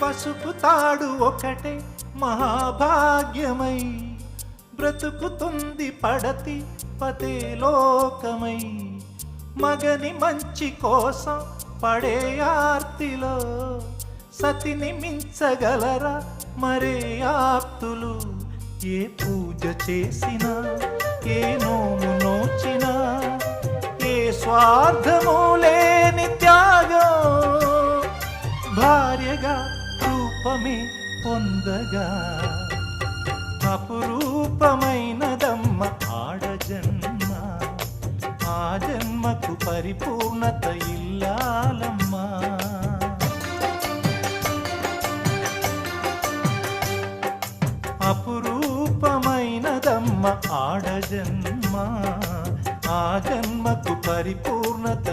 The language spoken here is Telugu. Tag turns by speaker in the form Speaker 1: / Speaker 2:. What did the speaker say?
Speaker 1: పసుపు తాడు ఒకటే మహాభాగ్యమై బ్రతుకుతుంది పడతి పతే లోకమై. మగని మంచి కోసం పడే ఆర్తిలో సతిని మించగలరా మరే ఆప్తులు. ఏ పూజ చేసినా ఏ నోము నోచినా ఏ స్వార్థము లేని త్యాగం భార్యగా రూపమే పొందగా. అపురూపమైనదమ్మ ఆడజన్మ, ఆ జన్మకు పరిపూర్ణత ఇల్లాలమ్మా. అపురూపమైనదమ్మ ఆడజన్మ, ఆ జన్మకు పరిపూర్ణత